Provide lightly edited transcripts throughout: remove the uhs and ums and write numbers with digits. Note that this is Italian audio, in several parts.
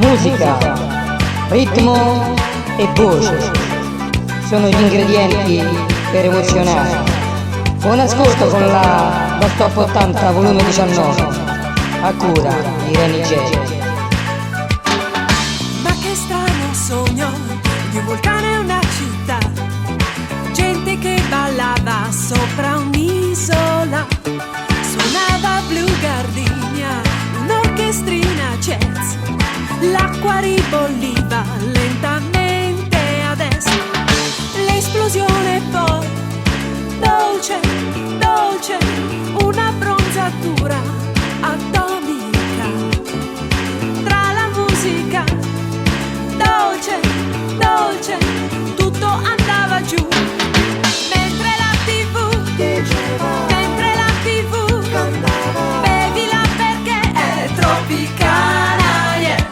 Musica, ritmo e voce sono gli ingredienti per emozionare. Buon ascolto con la Top 80 volume 19 a cura di Reni J. Ma che strano sogno di un vulcano e una città, gente che ballava sopra un'isola, suonava Blue Gardenia, un'orchestrina jazz, l'acqua ribolliva lentamente ad est, l'esplosione poi, dolce, dolce, una bronzatura atomica, tra la musica, dolce, dolce, tutto andava giù, mentre la TV, bevila perché è tropicana, yeah.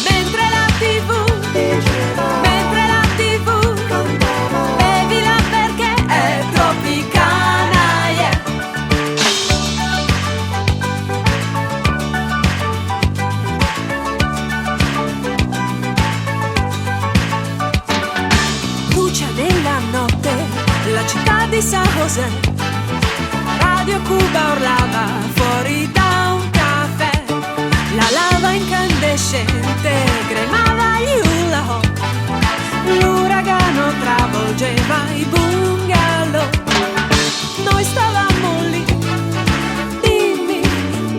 Mentre la TV, bevila perché è tropicana, yeah. Luce nella notte, la città di San José, Radio Cuba urlava fuori da un caffè, la lava incandescente cremava il hula hoop, l'uragano travolgeva i bungalow, noi stavamo lì, dimmi,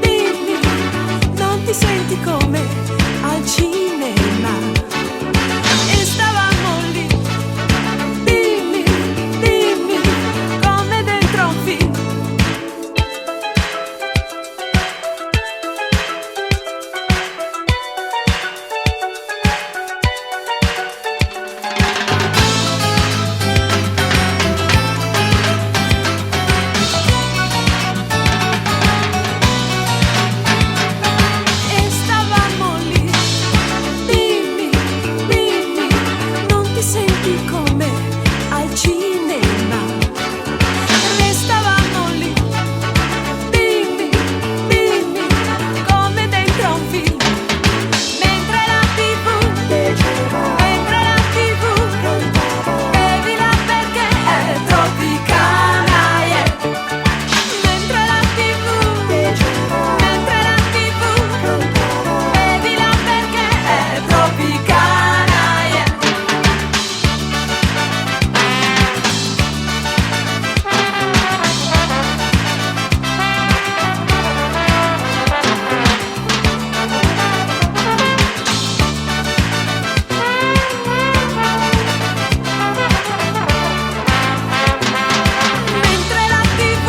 dimmi, non ti senti come al cinema? E stavamo lì, dimmi, dimmi, come dentro un film. E stavamo lì, dimmi, dimmi, non ti senti come al cinema? Restavamo lì, dimmi, dimmi, come dentro un film. Mentre la TV, bevila perché è tropicana, yeah. Mentre la TV, bevila perché è tropicana, yeah. Mentre la TV,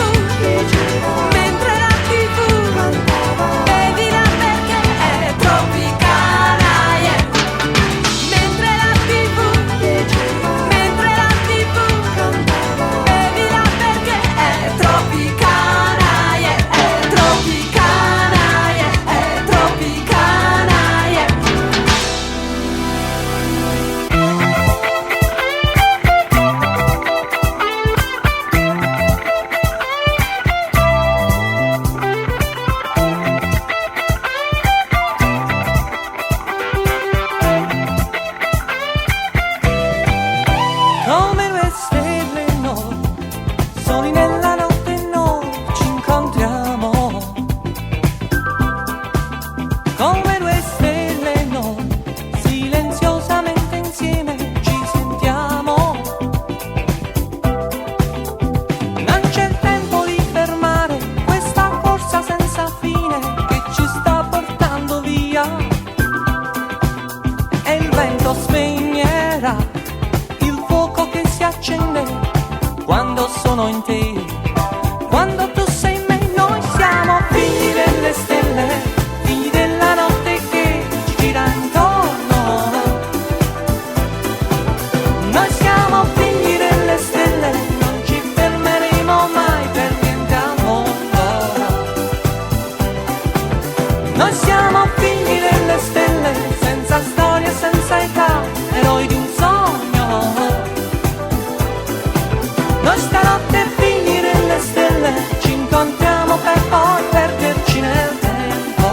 bevila perché è tropicana, yeah. Mentre la TV, bevila perché è tropicana, yeah. È tropicana, yeah. È tropicana, yeah. Come due stelle noi, soli nella notte noi ci incontriamo. Come due stelle noi, silenziosamente insieme ci sentiamo. Non c'è il tempo di fermare questa corsa senza fine che ci sta portando via. E il vento spegnerà il fuoco che si accende quando sono in te, quando tu sei in me. Noi siamo figli delle stelle, figli della notte che ci gira intorno. Noi siamo figli delle stelle, non ci fermeremo mai per niente al mondo. Noi siamo figli delle stelle, senza storia, senza età, eroi di un sogno. Noi stanotte figli delle stelle ci incontriamo per poi perderci nel tempo.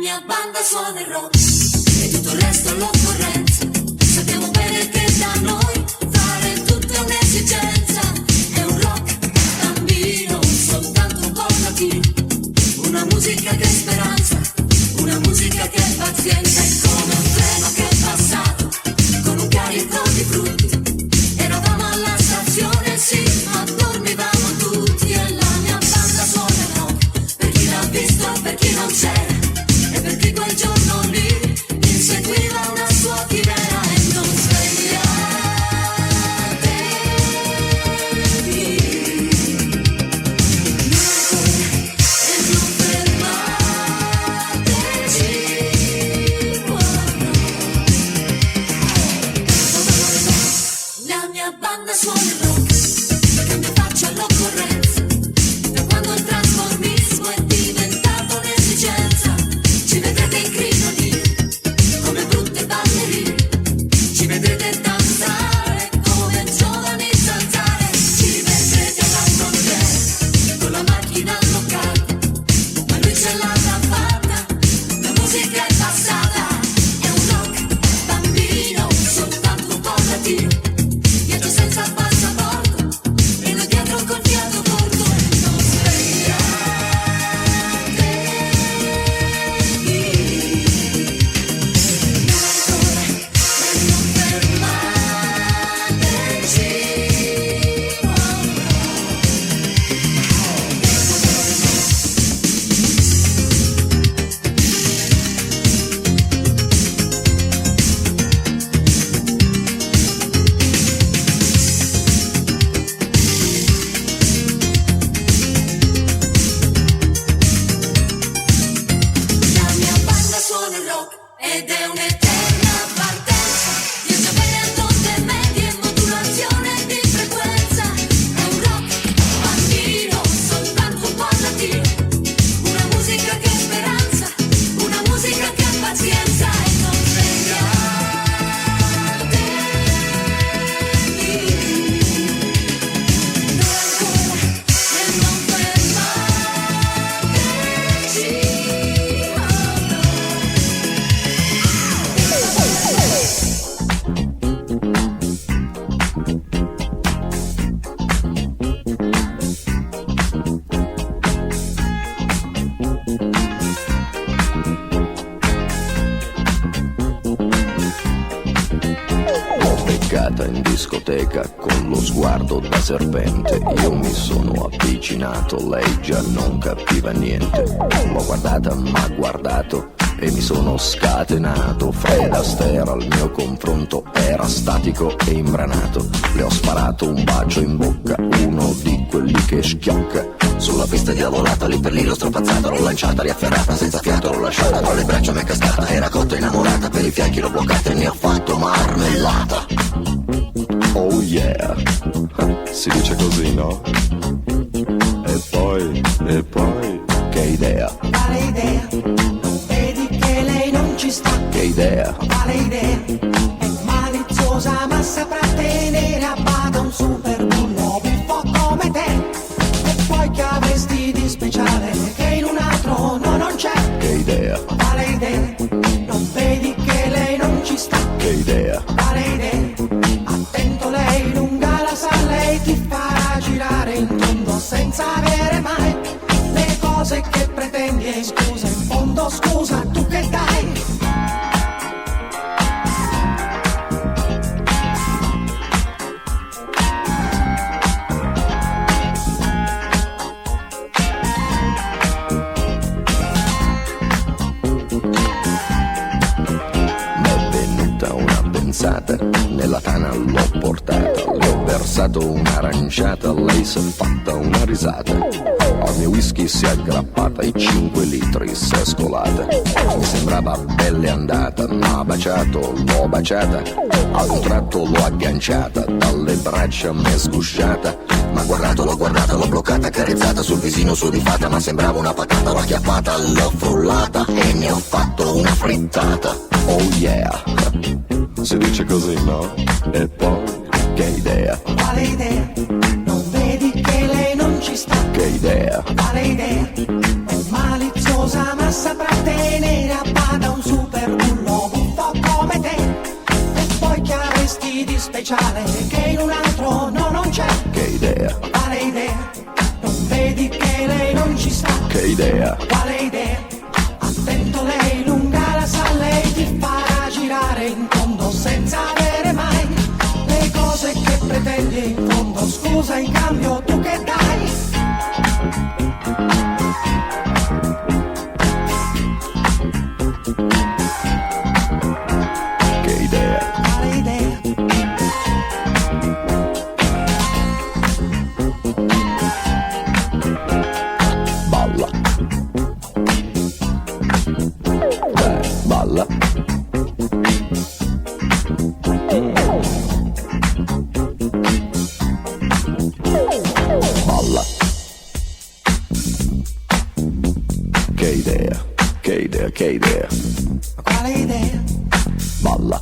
mia banda suona il rock e tutto il resto è l'occorrenza. Sappiamo bene che da noi fare tutto è un'esigenza. È un rock bambino, soltanto un po' latino. Una musica che è speranza, una musica che è pazienza. È come un treno che è passato con un carico di frutti. Eravamo alla stazione, sì, ma dormivamo tutti. E la mia banda suona il rock per chi l'ha visto e per chi non c'era. E per chi quel giorno lì inseguiva una sua chimera. E non svegliatevi, e non fermateci, la mia banda suona il rock, cambia faccia all'occorrenza. Da quando il trasformismo è diventato un'esigenza, ci vedrete in crinoli come brutte ballerine, ci vedrete danzare come giovani zanzare, ci vedrete alla frontiera con la macchina bloccata, ma lui ce l'ha da fatta, la musica è passata. È un rock bambino, soltanto un po' latino, viaggio senza passaporto e noi dietro col fiato corto. E non la mia banda suona il rock ed è un'eterna partenza. Viaggia bene ad onde medie, modulazione di frequenza. È un rock bambino, soltanto un po' latino. Una musica che è speranza, una musica che è pazienza. E non svegliatevi, non ancora, e non fermateci, oh no. L'ho beccata in discoteca con lo sguardo da serpente. Io mi sono avvicinato, lei già non capiva niente. L'ho guardata, m'ha guardato e mi sono scatenato. Fred Astaire al mio confronto era statico e imbranato. Le ho sparato un bacio in bocca, uno di quelli che schiocca. Sulla pista diavolata, lì per lì l'ho strapazzata, l'ho lanciata, riafferrata, senza fiato l'ho lasciata, tra le braccia m'è cascata, era cotta innamorata, per i fianchi l'ho bloccata e ne ho fatto marmellata. Oh yeah, si dice così, no? E poi, che idea, Quale idea? Non vedi che lei non ci sta? che idea, Quale idea? È maliziosa ma saprà tenere a bada un super bullo buffo come te. E poi che avresti di speciale che in un altro no non c'è? che idea, Quale idea? Non vedi che lei non ci sta? che idea, Quale idea? Attento, lei lunga la sa, lei ti farà girare in tondo senza avere mai le cose che pretendi. E scusa, in fondo scusa, tu che dai? m'è venuta una pensata, nella tana l'ho portata, le ho versato un'aranciata, lei s'è fatta una risata. Al mio whisky si è aggrappata, i 5 litri s'è scolata. Mi sembrava belle andata, m'ha baciato, l'ho baciata. Ad un tratto l'ho agganciata, dalle braccia m'è sgusciata. M'ha guardato, l'ho guardata, l'ho bloccata, carezzata sul visino sudifata, ma sembrava una patata, l'ho acchiappata, l'ho frullata e ne ho fatto una frittata. Oh yeah, si dice così, no? E poi, che idea, Quale idea? Non vedi che lei non ci sta? che idea, Quale idea? È maliziosa ma saprà tenere a speciale che in un altro no non c'è. Che idea, Quale idea? Non vedi che lei non ci sta? che idea, Quale idea? Attento, lei lunga la sa, lei ti farà girare in tondo senza avere mai le cose che pretendi in fondo. Scusa, in cambio tu che dai? che idea, Quale idea? balla. Balla. Balla. Che idea, che idea, che idea. Quale idea? Balla.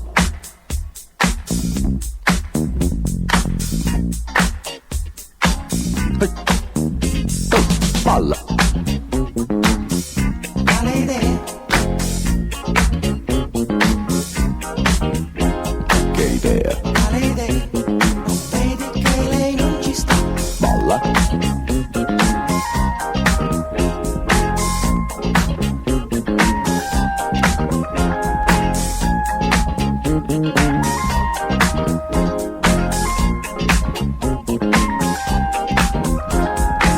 Balla. Quale idea? Che idea, Quale idea? Non vedi che lei non ci sta? balla.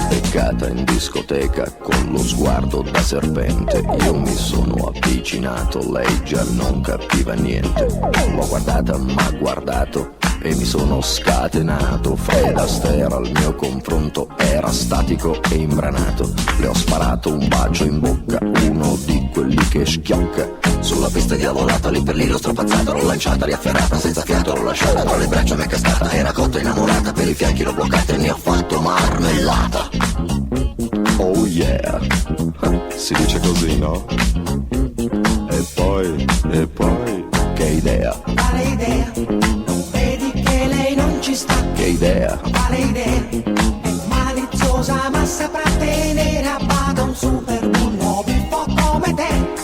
Beccata in discoteca con lo sguardo da serpente, io mi sono avvicinato, lei già non capiva niente. L'ho guardata, m'ha guardato e mi sono scatenato. Fred Astaire al mio confronto era statico e imbranato. Le ho sparato un bacio in bocca, uno di quelli che schiocca. Sulla pista diavolata, lì per lì l'ho strapazzata, l'ho lanciata, riafferrata, senza fiato l'ho lasciata, tra le braccia m'è cascata, era cotta innamorata, per i fianchi l'ho bloccata e ne ho fatto marmellata. Oh yeah, si dice così, no? E poi, che idea, Quale idea? Non vedi che lei non ci sta? che idea, Quale idea? È maliziosa ma saprà tenere a bada un super bullo buffo come te.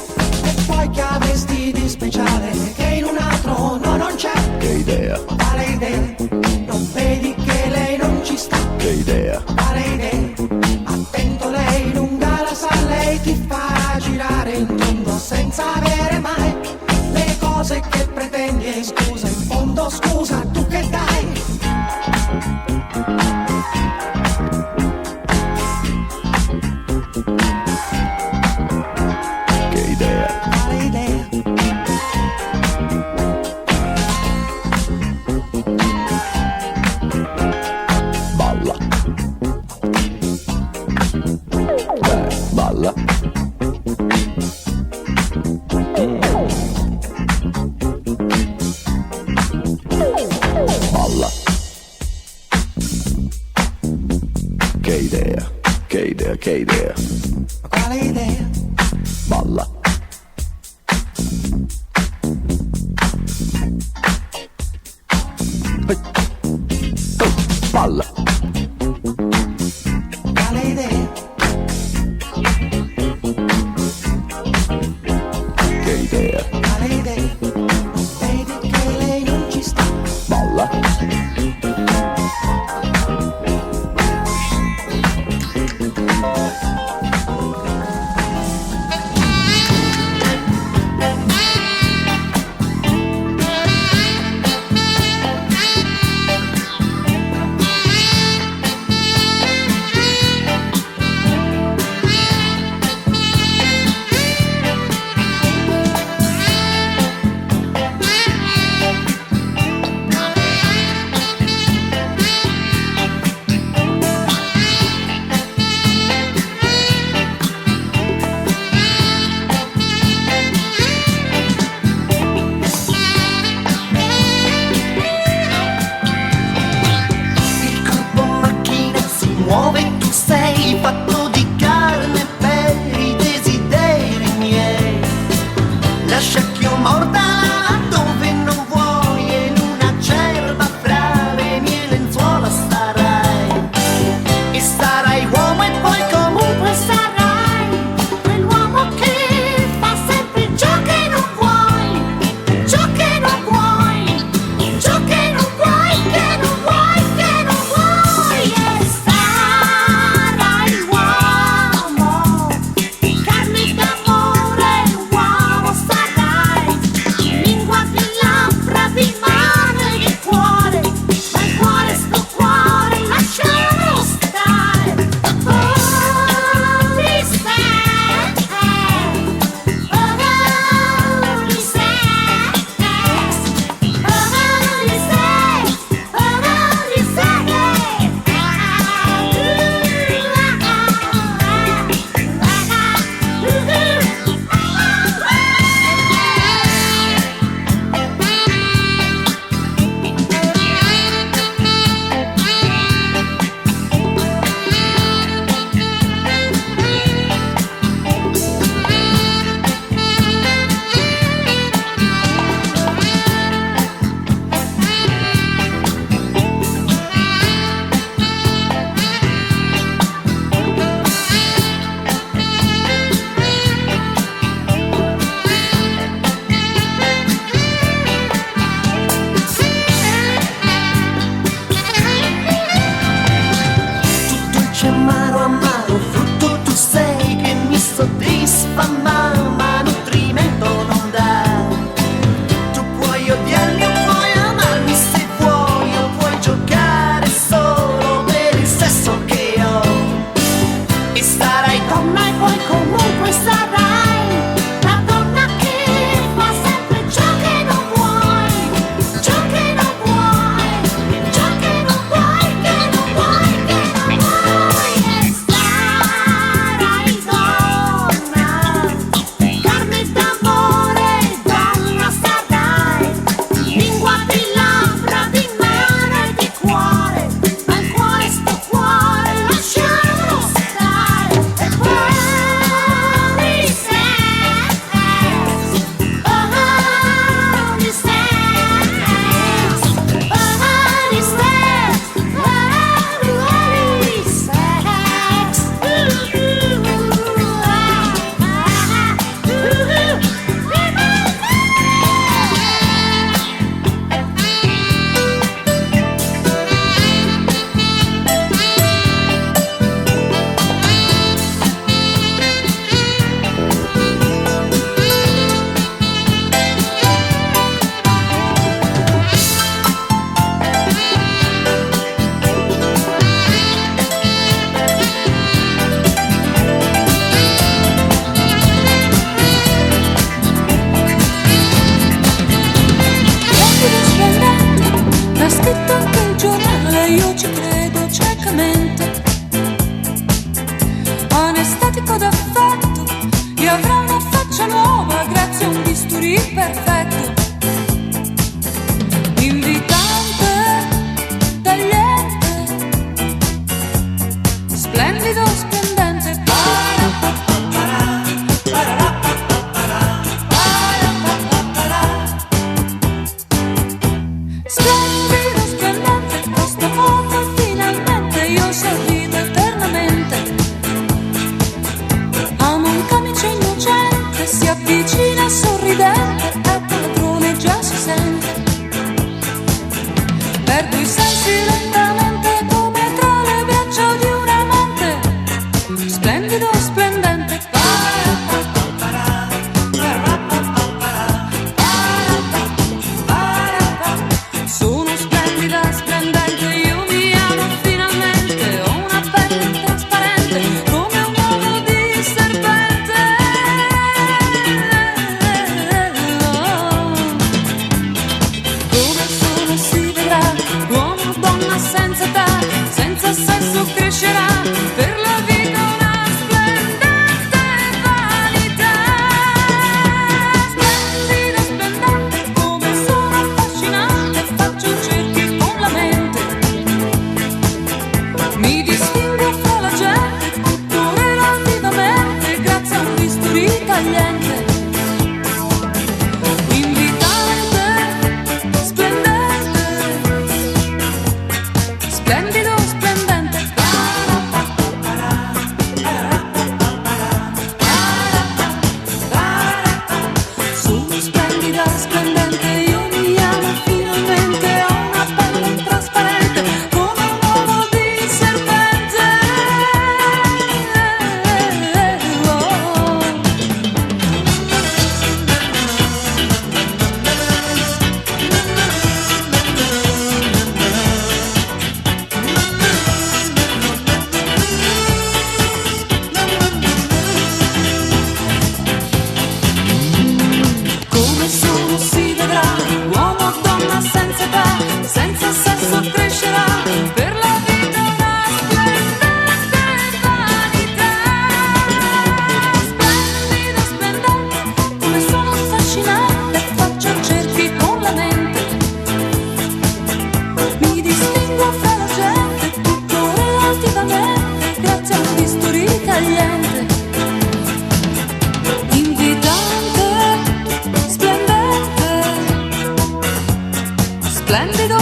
E poi che avresti di speciale che in un altro no non c'è? che idea, Quale idea? Non vedi che lei non ci sta? che idea, Quale idea? Attento, lei lunga la sa, lei ti farà girare in tondo senza avere mai le cose che pretendi. E scusa, in fondo scusa, tu che dai? che idea, Quale idea? balla. Balla. Balla. Che idea, che idea, che idea. Quale idea? Balla. Balla. Quale idea? Che idea, Quale idea? Non vedi che lei non ci sta? balla. tagliente, invitante, splendente, splendido, splendente. Sono splendida, splendente, io mi amo finalmente, ho una pelle trasparente come un uovo di serpente. Come sono si vedrà, uomo o donna senza età, senza sesso crescerà, per la vita una splendente vanità. Splendida, splendente, come sono affascinante, faccio cerchi con la mente, mi distingo fra la gente, tutto relativamente, grazie a un bisturi tagliente. Invitante, splendente, splendido,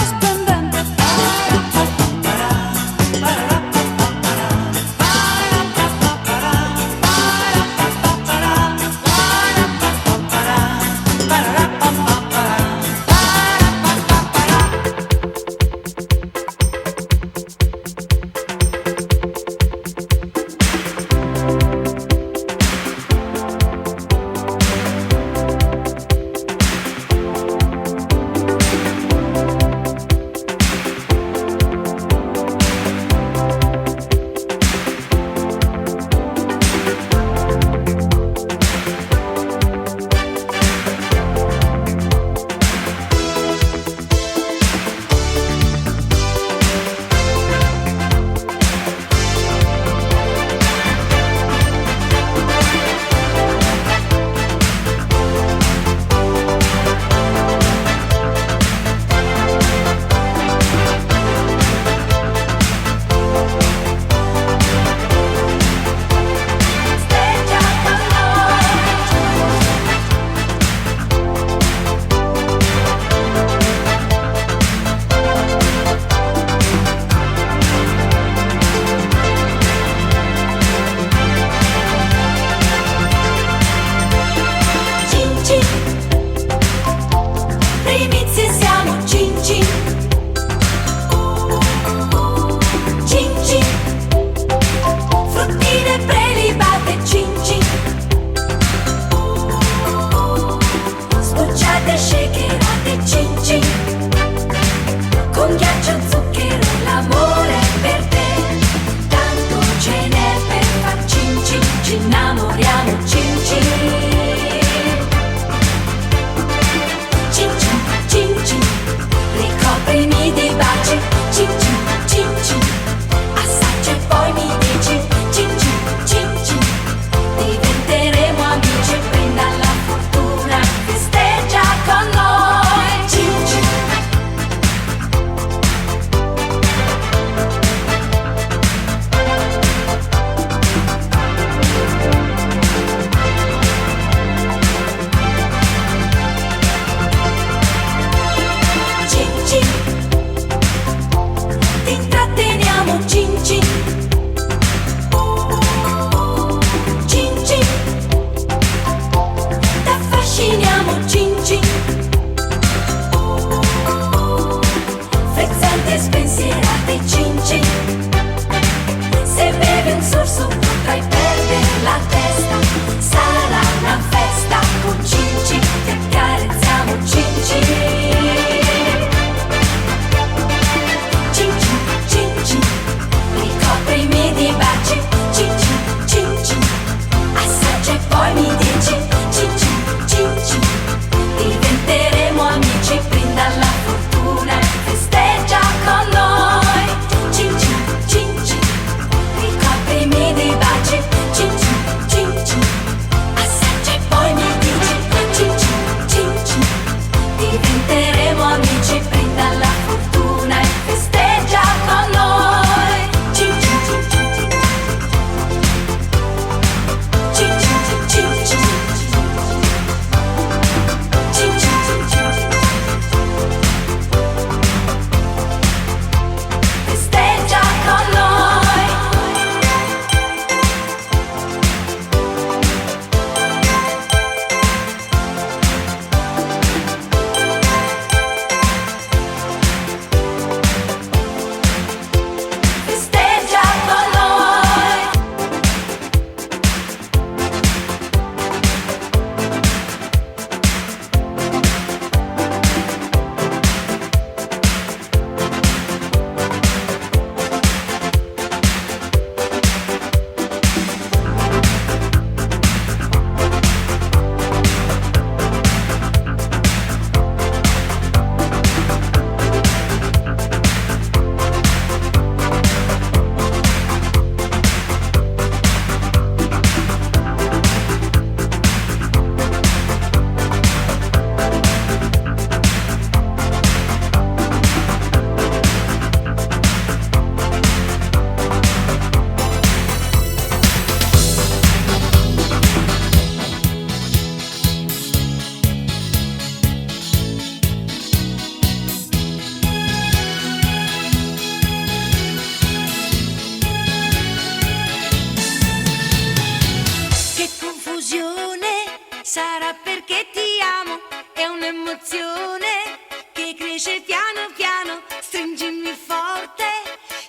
Sarà perché ti amo, è un'emozione che cresce piano piano. Stringimi forte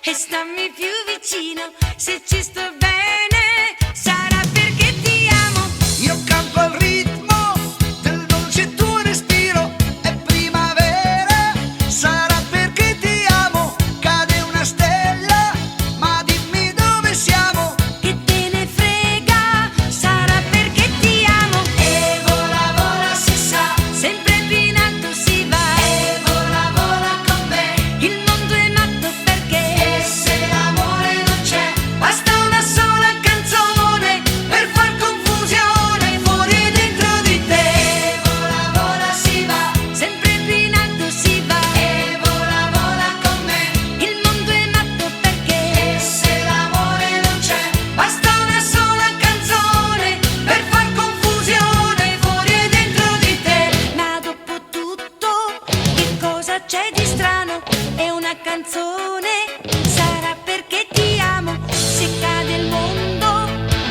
e stammi più vicino. Se ci sto bene, sarà perché ti amo. Io canto al ritmo del dolce tuo respiro, è primavera, sarà perché ti amo. Cade una stella, ma dimmi dove siamo. Che te ne frega, sarà perché ti amo. E vola, vola, si sa, sempre più in alto si va. E vola, vola con me, il mondo è matto perché. E se l'amore non c'è, basta una sola canzone per far confusione fuori e dentro di te. E vola, vola, si va, sempre più in alto si va. E vola, vola con me, il mondo è matto perché. E se l'amore non c'è, basta una sola canzone per far confusione fuori e dentro di te. Ma dopo tutto, che cosa c'è di strano? È una canzone, sarà perché ti amo. Se cade il mondo,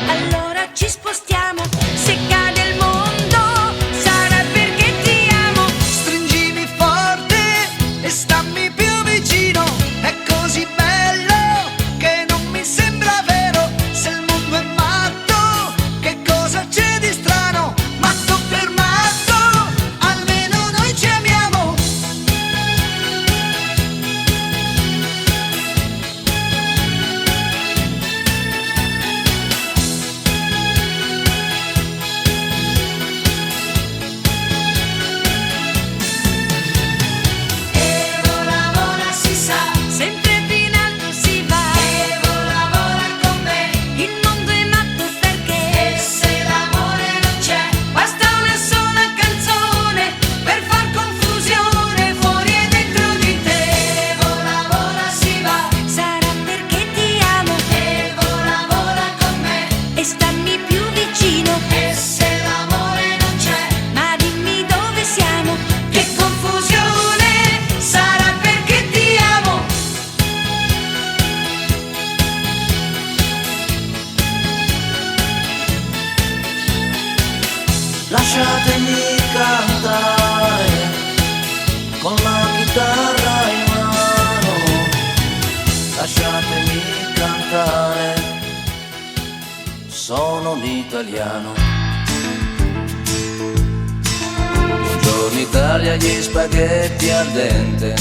allora ci spostiamo. Se cade il mondo, sarà perché ti amo. Stringimi forte e stammi più vicino. È così bello che non mi sembra vero. Se il mondo è matto, che cosa c'è di strano? Matto per matto, almeno noi ci amiamo. E vola, vola, si sa, sempre più in alto si va. E vola, vola con me, il mondo è matto perché. E se l'amore non c'è, basta una sola canzone per far confusione fuori e dentro di te. E vola, vola, si va, sarà perché ti amo. E vola, vola con me, e stammi più vicino. E se l'amore non c'è, ma dimmi dove siamo. Che confusione, sarà perché ti amo. Lasciatemi cantare con la chitarra in mano, lasciatemi cantare, sono un italiano. Buongiorno Italia, gli spaghetti al dente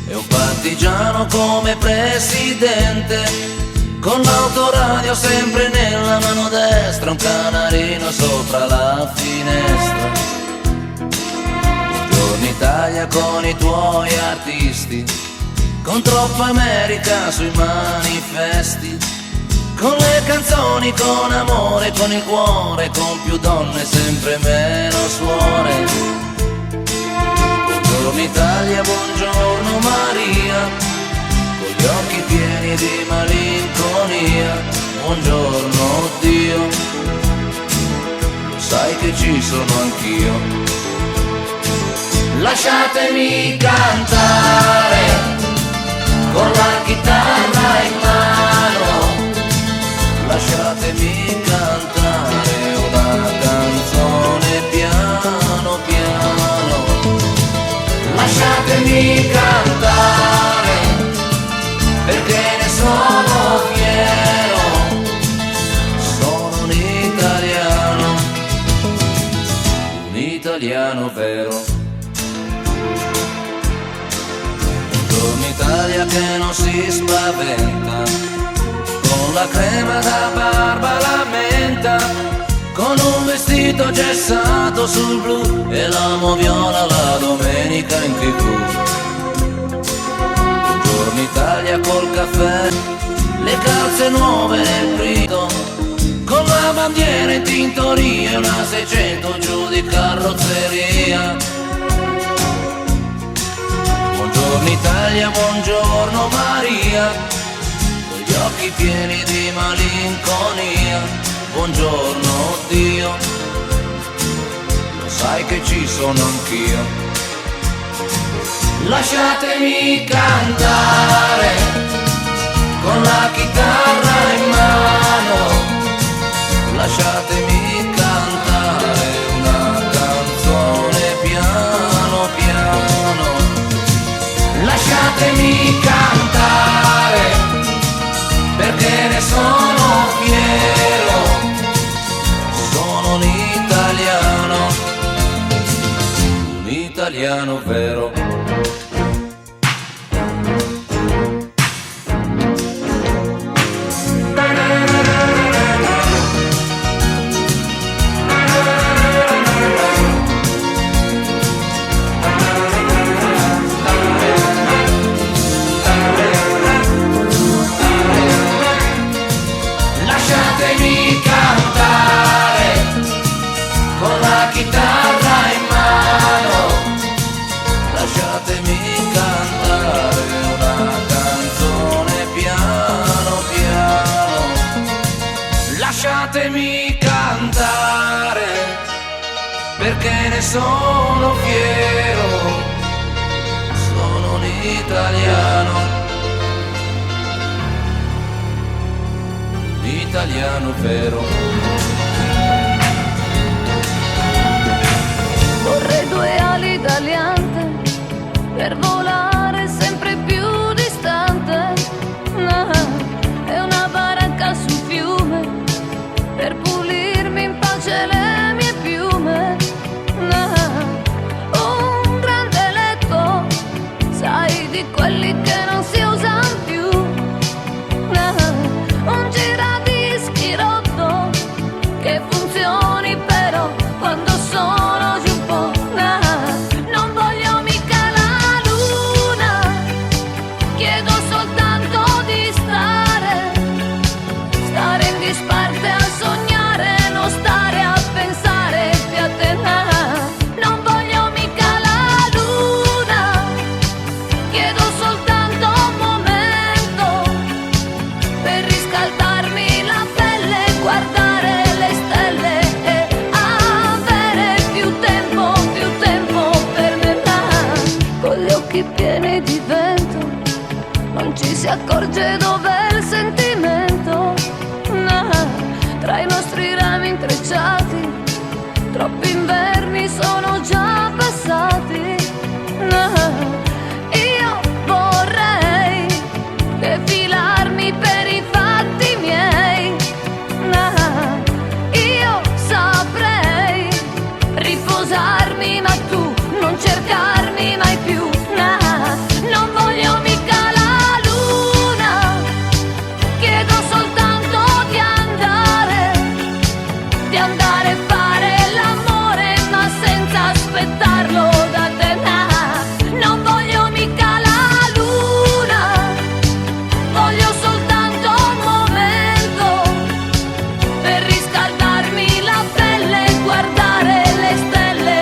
e un partigiano come presidente. Con l'autoradio sempre nella mano destra, un canarino sopra la finestra. Buongiorno Italia con i tuoi artisti, con troppa America sui manifesti, con le canzoni, con amore, con il cuore, con più donne, sempre meno suore. Buongiorno Italia, buongiorno Maria, con gli occhi pieni di malinconia. Buongiorno Dio, lo sai che ci sono anch'io. Lasciatemi cantare con la chitarra in mano, lasciatemi cantare una canzone piano piano. Lasciatemi cantare perché ne sono fiero, sono un italiano vero. Buongiorno Italia che non si spaventa, con la crema da barba alla menta, con un vestito gessato sul blu e l'amo viola la domenica in TV. Buongiorno Italia col caffè, le calze nuove nel brito, con la bandiera in tintoria e una 600 giù di carrozzeria. Buongiorno Italia, buongiorno Maria, con gli occhi pieni di malinconia. Buongiorno Dio, lo sai che ci sono anch'io. Lasciatemi cantare con la chitarra in mano, lasciatemi cantare una italiano vero. Lasciatemi cantare con la chitarra in mano, Lasciatemi cantare una canzone piano piano. Lasciatemi cantare perché ne sono fiero. Sono un italiano, italiano vero. Vorrei 2 ali d'aliante per volare sempre più distante, e una baracca sul fiume per pulirmi in pace le mie piume, un grande letto, sai, di quelli che non si usano più, un giradischi rotto che funzioni però quando sono giù un po', non voglio mica la luna, chiedo soltanto di stare in disparte a sognare, non stare a pensare più a te, non voglio mica la luna, chiedo soltanto un momento per riscaldarmi la pelle, guardare le stelle e avere più tempo per me, con gli occhi pieni di vento non ci si accorge dov'è il sentimento, tra i nostri rami intrecciati troppi inverni sono già passati, io vorrei defilarmi per i fatti miei, io saprei riposarmi ma tu non cercarmi mai più, non voglio mica la luna, chiedo soltanto di andare a fare l'amore ma senza aspettarlo da te, non voglio mica la luna, voglio soltanto un momento per riscaldarmi la pelle, guardare le stelle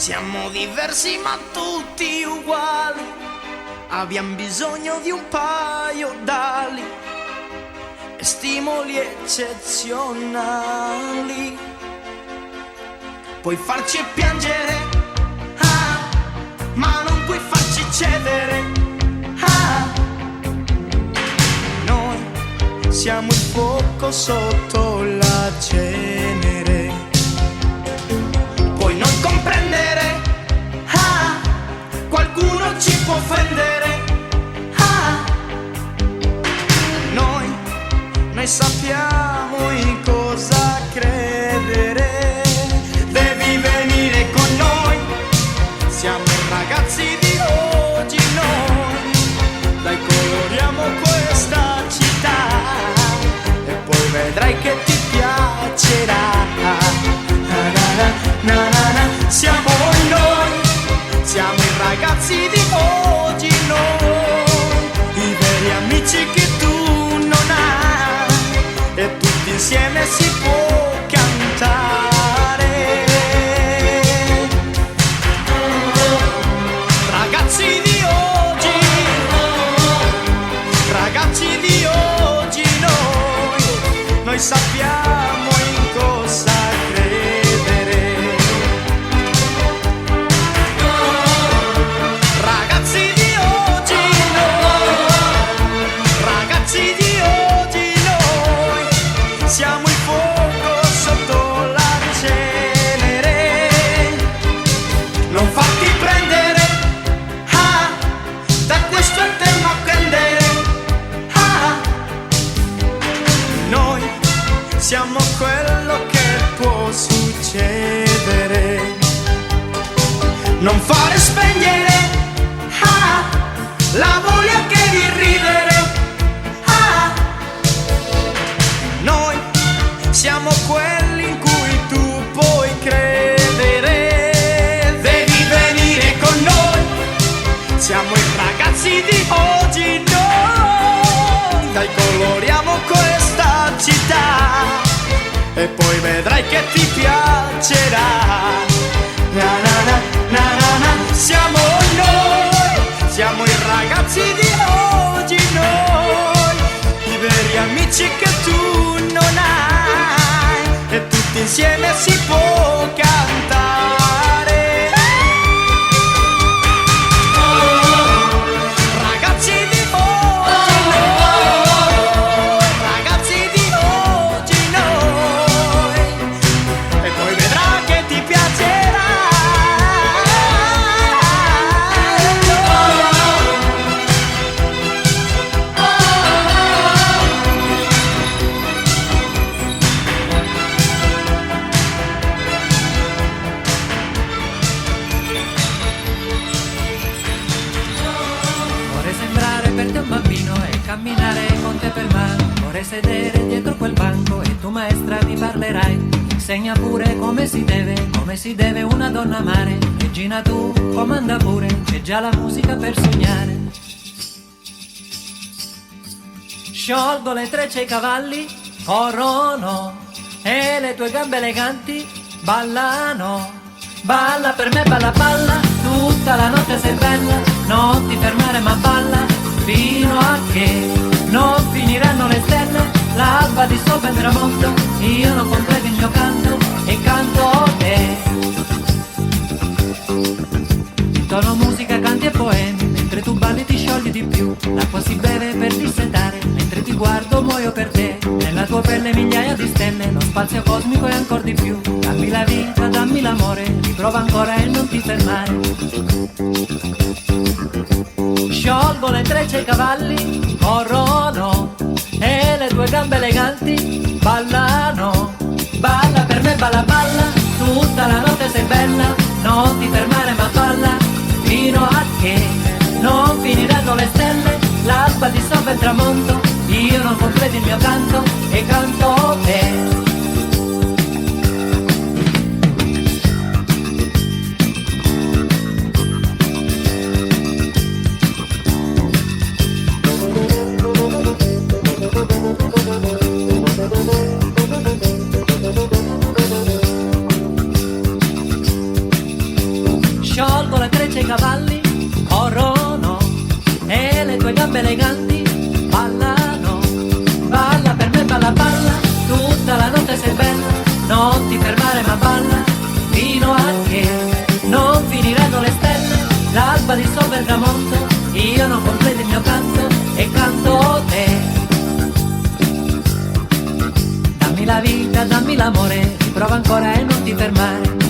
Siamo diversi ma tutti uguali, abbiamo bisogno di un paio d'ali e stimoli eccezionali. Puoi farci piangere, ah, ma non puoi farci cedere, ah. Noi siamo il fuoco sotto la cenere. Puoi non comprendere, ah, qualcuno ci può offendere, ah. Noi sappiamo in cosa credere. Devi venire con noi, siamo i ragazzi di oggi noi. Dai, coloriamo questa città e poi vedrai che ti piacerà. Siamo noi, siamo i ragazzi di oggi noi, i veri amici che tu non hai, e tutti insieme si può cantare. Ragazzi di oggi, ragazzi di oggi noi sappiamo in cosa credere. Ragazzi di oggi noi siamo il fuoco sotto la cenere. Non farti prendere, ah, da questo eterno prendere, ah. Noi siamo quello che può succedere. Non fare spegnere, ah, la voglia che di ridere, ah. Noi siamo quelli in cui tu puoi credere. Devi venire con noi, siamo i ragazzi di oggi noi. Dai, coloriamo questa città e poi vedrai che ti piacerà. Siamo noi, siamo i ragazzi di oggi noi, i veri amici che tu non hai, e tutti insieme si può cantare. Ragazzi di oggi noi, ragazzi di oggi noi, e poi vedrai che ti piacerà. Vorrei sembrare per te un bambino e camminare con te per mano. Vorrei sedere dietro quel banco e tu maestra mi parlerai. Mi insegna pure come si deve una donna amare. Regina tu comanda pure, c'è già la musica per sognare. Sciolgo le trecce ai cavalli, corrono, e le tue gambe eleganti ballano. Balla per me, balla, balla, tutta la notte sei bella, non ti fermare ma balla, fino a che non finiranno le stelle, l'alba di sopra il tramonto, io non completo il mio canto e canto te. Intono musica, canti e poemi, mentre tu balli ti sciogli di più, l'acqua si beve per dissetare, mentre ti guardo muoio per te, nella tua pelle migliaia di stelle, lo spazio cosmico e ancora di più, dammi la vita, dammi l'amore, riprova ancora e non ti fermare. Sciolgo le trecce ai cavalli, corrono, e le tue gambe eleganti ballano. Balla per me, balla, balla, tutta la notte sei bella, non ti fermare ma balla, fino a che non finiranno le stelle, l'alba di sopra il tramonto, io non completo il mio canto e canto te. tue gambe eleganti ballano. Balla per me, balla, balla, tutta la notte sei bella. Non ti fermare ma balla, fino a che non finiranno le stelle. L'alba dissolve il tramonto, io non completo il mio canto e canto te. Dammi la vita, dammi l'amore, prova ancora e non ti fermare.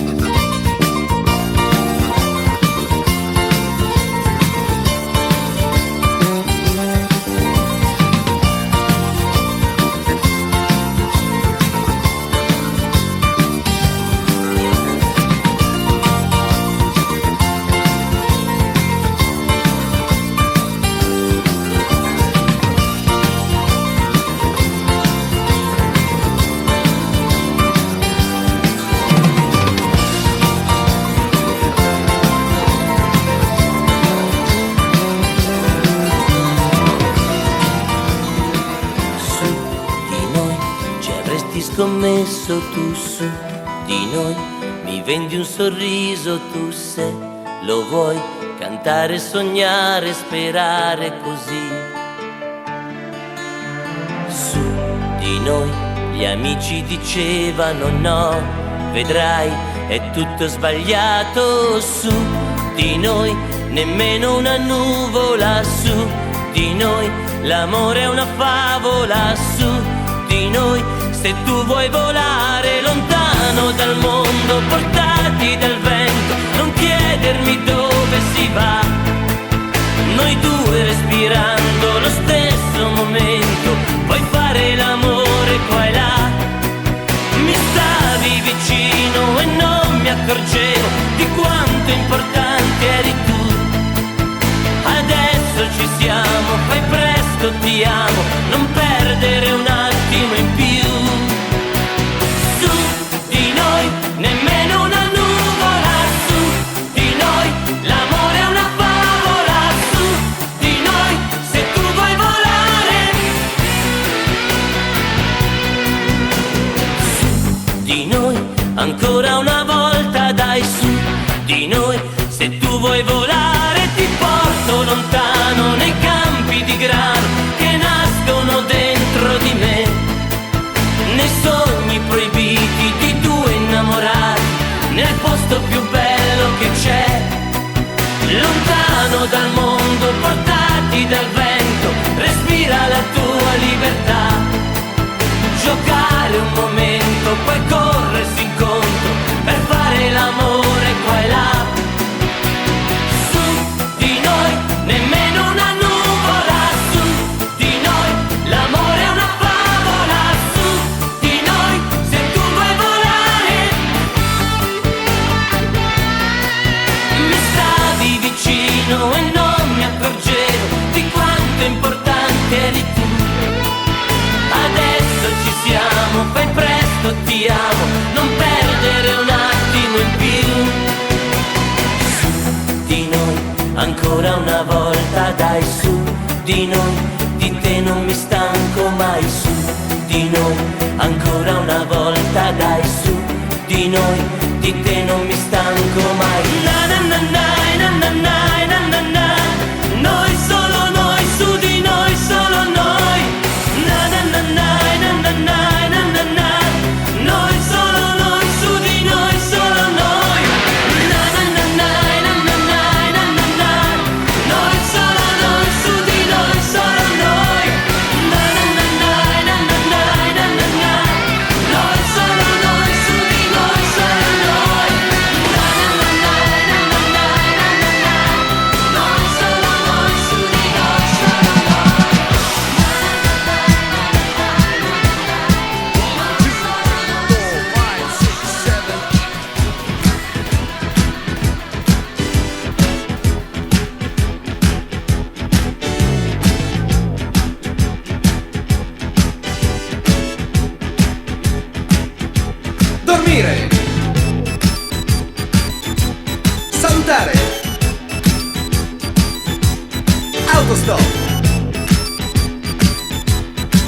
Scommesso tu su di noi, mi vendi un sorriso tu se lo vuoi, cantare, sognare, sperare così. Su di noi gli amici dicevano no, vedrai è tutto sbagliato. Su di noi nemmeno una nuvola, su di noi l'amore è una favola. Su di noi se tu vuoi volare lontano dal mondo, portati dal vento, non chiedermi dove si va. Noi due respirando lo stesso momento, puoi fare l'amore qua e là. Mi stavi vicino e non mi accorgevo di quanto importante eri tu. Adesso ci siamo, fai presto, ti amo, non perdere un attimo in più. Nemmeno una nuvola, su di noi l'amore è una favola. Su di noi se tu vuoi volare. Su di noi ancora una volta, dai, su di noi se tu vuoi volare. Ti porto lontano nei campi di grano che nascono dentro di me, nei sogni proibiti di due innamorati, nel posto più bello che c'è. Lontano dal mondo, portati dal vento, respira la tua libertà. Giocare un momento, poi corrersi incontro per fare l'amore qua e là. Su di noi nemmeno una nuvola, su di noi l'amore è una favola. Su di noi se tu vuoi volare. Mi stavi vicino e non mi accorgevo di quanto importante eri tu. Adesso ci siamo, fai presto, ti amo, non perdere un attimo in più. Su di noi ancora una volta, dai, su di noi, di te non mi stanco mai. Su di noi ancora una volta, dai, su di noi, di te non mi stanco mai. Na na na na na na na na na. Noi solo noi, su di noi solo noi. Na na na na na na na na na. Noi solo noi, su di noi solo noi. Na na na na na na na na na. Noi solo noi, su di noi solo noi. Na na na na na na na na na. Noi solo noi, su di noi solo noi. Na na na na na na na na. Noi solo noi, su di noi solo noi. Dormire, salutare, autostop,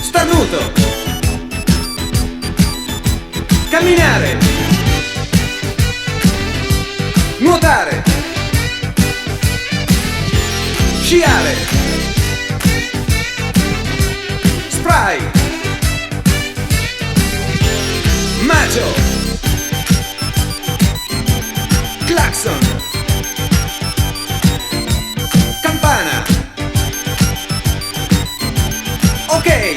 starnuto, camminare, nuotare, sciare, Macho. Clacson. Campana. Ok.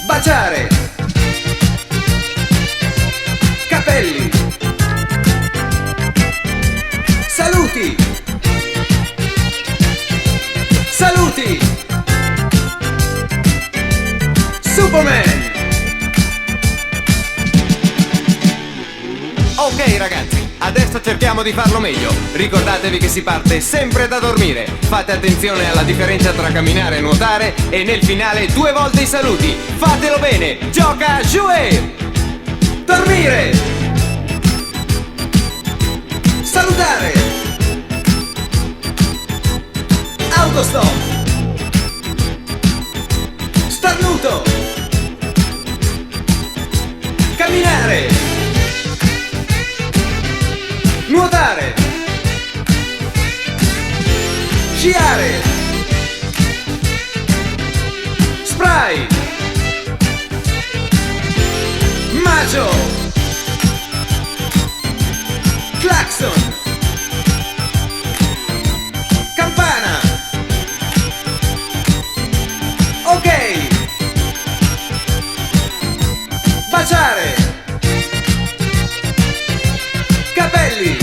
Baciare. Capelli. Saluti. Saluti. Superman. Ok ragazzi, adesso cerchiamo di farlo meglio. Ricordatevi che si parte sempre da dormire. Fate attenzione alla differenza tra camminare e nuotare. E nel finale 2 volte i saluti. Fatelo bene, gioca, jouer. Dormire. Salutare. Autostop. Starnuto. Camminare. Nuotare. Sciare. Spray. Macho. Clacson. Campana. Ok. Baciare. Capelli.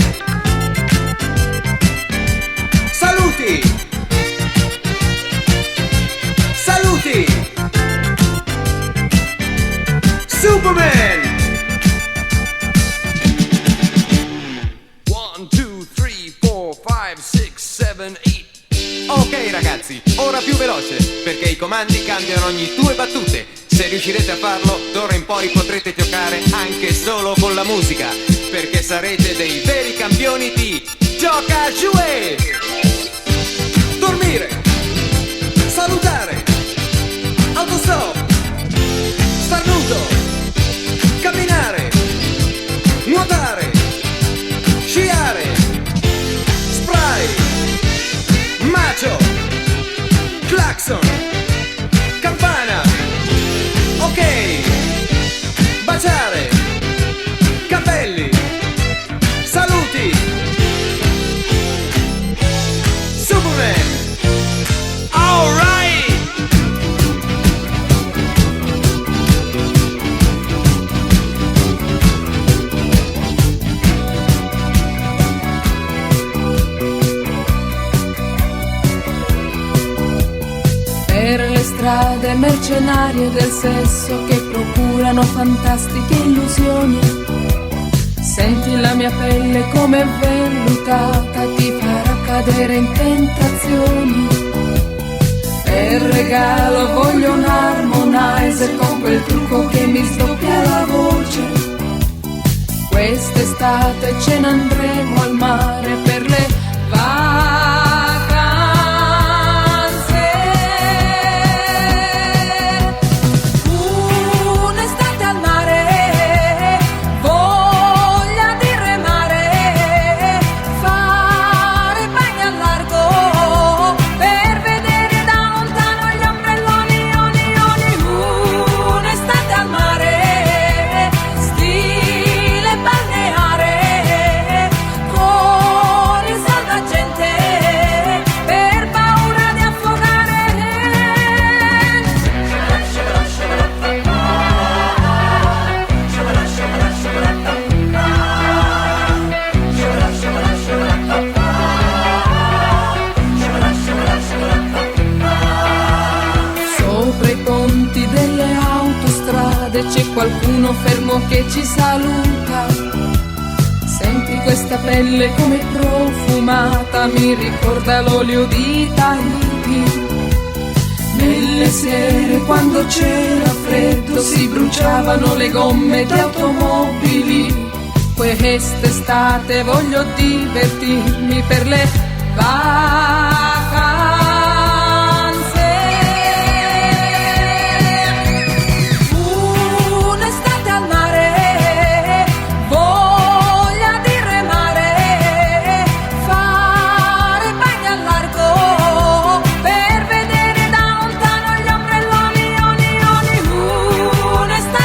Saluti. Saluti. Superman. 1, 2, 3, 4, 5, 6, 7, 8. Ok ragazzi, ora più veloce, perché i comandi cambiano ogni 2 battute. Se riuscirete a farlo, d'ora in poi potrete giocare anche solo con la musica, perché sarete dei veri campioni di Gioca Jouer! Dormire. Salutare. Autostop. Starnuto. Camminare. Nuotare. Sciare. Spray. Macho. Clacson. Campana. Ok. Baciare. Capelli. Saluti. Superman. All right. Per le strade mercenarie del sesso che procurano fantastiche illusioni, senti la mia pelle come vellutata, ti farà cadere in tentazioni. Per regalo voglio un harmonizer con quel trucco che mi sdoppia la voce. Quest'estate ce ne andremo al mare per le vacanze. Un'estate al mare, voglia di remare, fare bagni al largo per vedere da lontano gli ombrelloni, oni, oni. Un'estate al mare, stile balneare, con il salvagente per paura di affogare. Sopra i ponti delle autostrade c'è qualcuno fermo che ci saluta. Senti questa pelle come profumata, mi ricorda l'olio di Tahiti. Nelle sere quando c'era freddo si bruciavano le gomme di automobili. Quest'estate voglio divertirmi per le vacanze. Un'estate al mare, voglia di remare, fare bagni al largo per vedere da lontano gli ombrelloni, oni, oni. Un'estate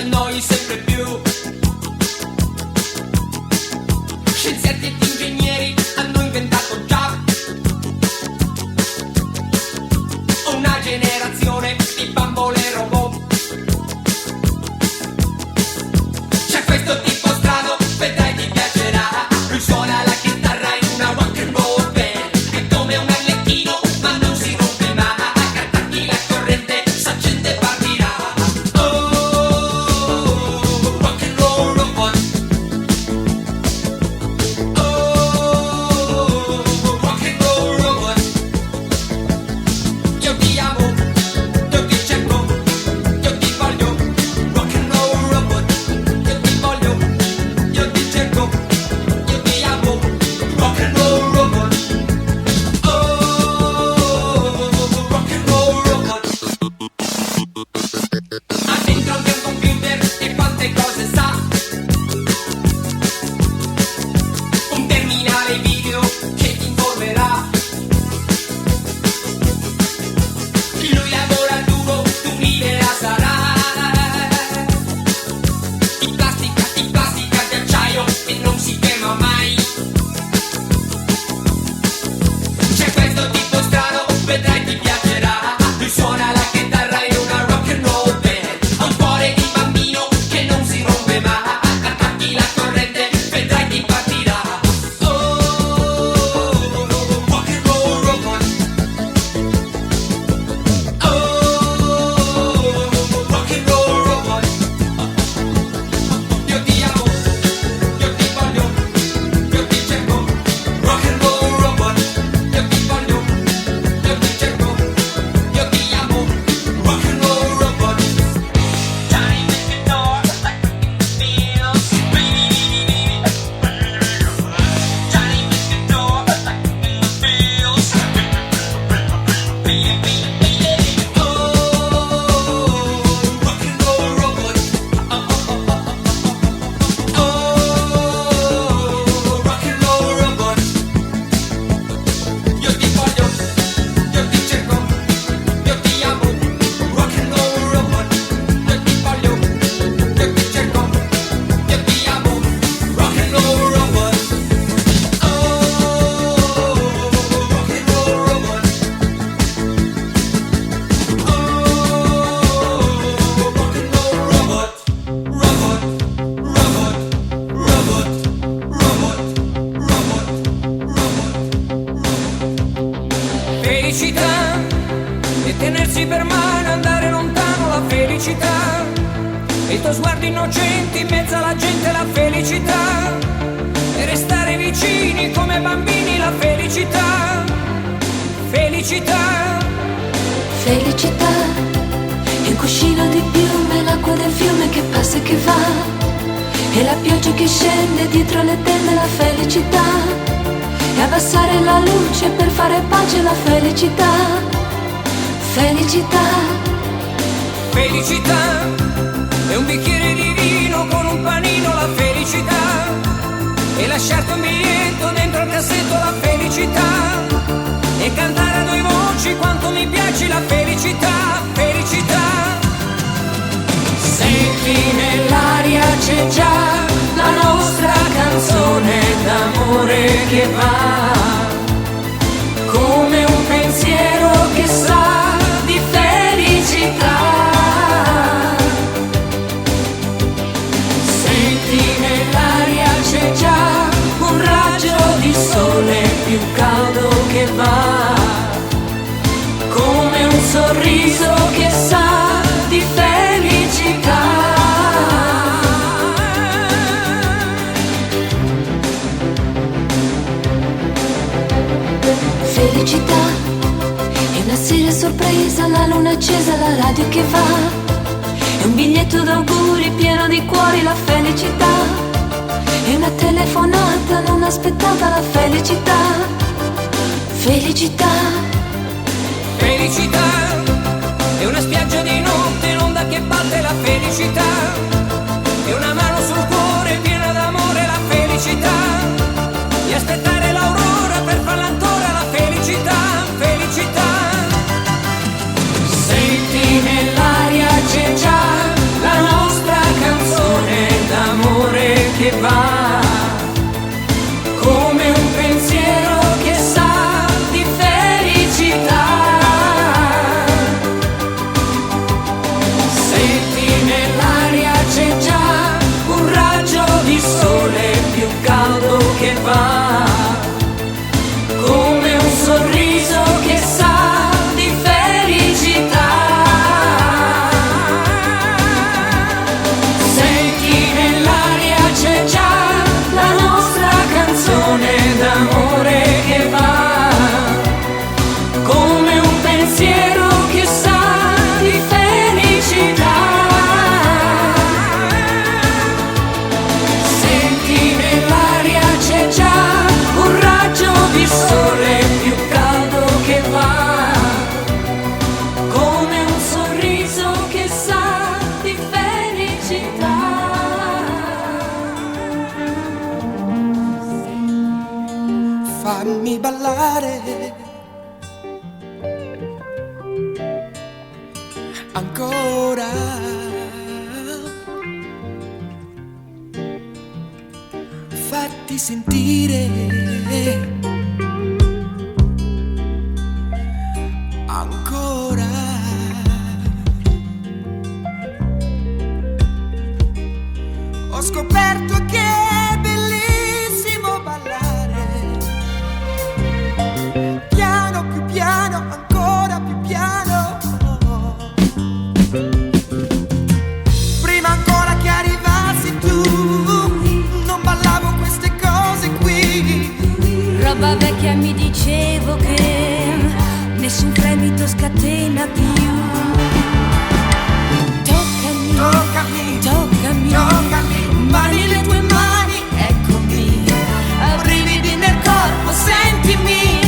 annoi sempre più. Scienziati ed ingegneri hanno inventato già una generazione di bambole robot. C'è questo tipo strano, vedrai ti piacerà. Lui suona la chitarra in una rock and roll band. È come un arlecchino ma non si rompe mai. Attacchi la corrente, s'accende e partirà. Oh, rock and roll robot. Oh, rock and roll robot. Io ti amo, io ti cerco, io ti voglio. Rock and roll robot. Io ti voglio, io ti cerco, io ti amo. Rock and roll robot. Oh, rock and roll robot. Ha dentro anche un computer e quante cose sa. Un terminale video che ti informerà. Lui lavora duro, tu un'idea sarà. Di plastica, di acciaio e non si quema mai. C'è questo tipo strano, vedrai ti piacerà. Lui suona la chitarra in una rock and roll band. Ha un cuore di bambino che non si rompe mai. Attacchi la corrente, vedrai ti partirà. Oh, rock and roll robot. Oh, rock and roll robot. Io ti amo, io ti voglio, io ti cerco. Rock and roll robot. Io ti voglio, io ti cerco, io ti amo. Rock and roll robot. Time is the door, feels Time is the door, feels Oh, rock and roll robot. Oh, rock and roll robot. Io ti voglio, io ti cerco, io ti amo. Rock and roll robot. Io ti voglio, io ti cerco, io ti amo. Rock and roll robot. Oh, rock and roll robot. Oh, rock and roll robot. Robot, robot, robot, robot, robot. Felicità e tenersi per mano, andare lontano, la felicità. E il tuo sguardo innocente in mezzo alla gente, la felicità. E restare vicini come bambini, la felicità. Felicità. Felicità è un cuscino di piume, l'acqua del fiume che passa e che va. E la pioggia che scende dietro le tende, la felicità. E abbassare la luce per fare pace, la felicità. Felicità. Felicità è un bicchiere di vino con un panino, la felicità. E lasciarti un biglietto dentro il cassetto, la felicità. E cantare a due voci quanto mi piace, la felicità. Felicità. Senti nell'aria c'è già la nostra canzone d'amore che va. Come un pensiero che sa di felicità. Senti nell'aria c'è già un raggio di sole più caldo che va. Come un sorriso che sa di felicità. Felicità è una sera sorpresa, la luna accesa, la radio che va. È un biglietto d'auguri pieno di cuori, la felicità. È una telefonata non aspettata, la felicità. Felicità. Felicità è una spiaggia di notte, l'onda che batte, la felicità. È una mano sul cuore piena d'amore, la felicità. E aspettare l'aurora per farla ancora, la felicità. Felicità. Senti nell'aria c'è già la nostra Senti nell'aria c'è già un raggio di sole più caldo che va, come un sorriso che sa di felicità. Senti nell'aria c'è già la nostra canzone d'amore che va, come un pensiero che sa di felicità. Senti nell'aria c'è già un raggio di sole più caldo che va, come un sorriso che sa di felicità. Fammi ballare ancora, fatti sentire ancora. Ho scoperto che è bellissimo ballare piano, più piano, ancora più piano. Prima ancora che arrivassi tu, non ballavo queste cose qui. Roba vecchia mi dicevo che nessun fremito scatena più. Toccami, Toccami, toccami, toccami, mani le tue mani, eccomi, brividi nel corpo, sentimi.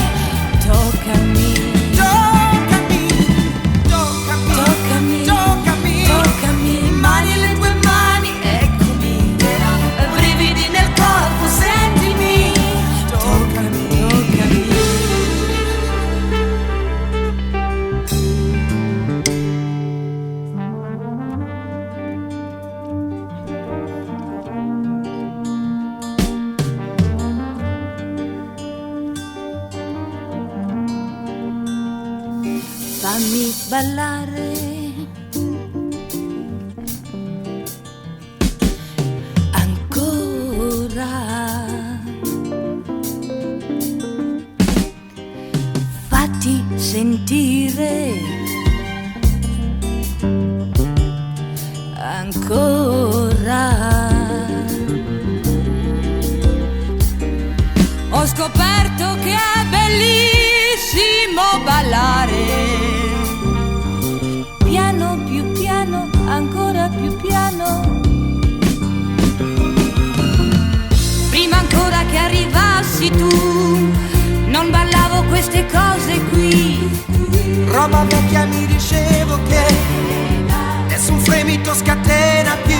Toccami, toccami, toccami, toccami, toccami, toccami, mani le tue mani, eccomi, brividi nel corpo, sentimi. Toccami, toccami. Fammi ballare ancora, fatti sentire ancora. Ho scoperto che è bellissimo ballare piano, più piano, ancora più piano. Prima ancora che arrivassi tu, non ballavo queste cose qui. Roba vecchia mi dicevo che nessun fremito scatena più.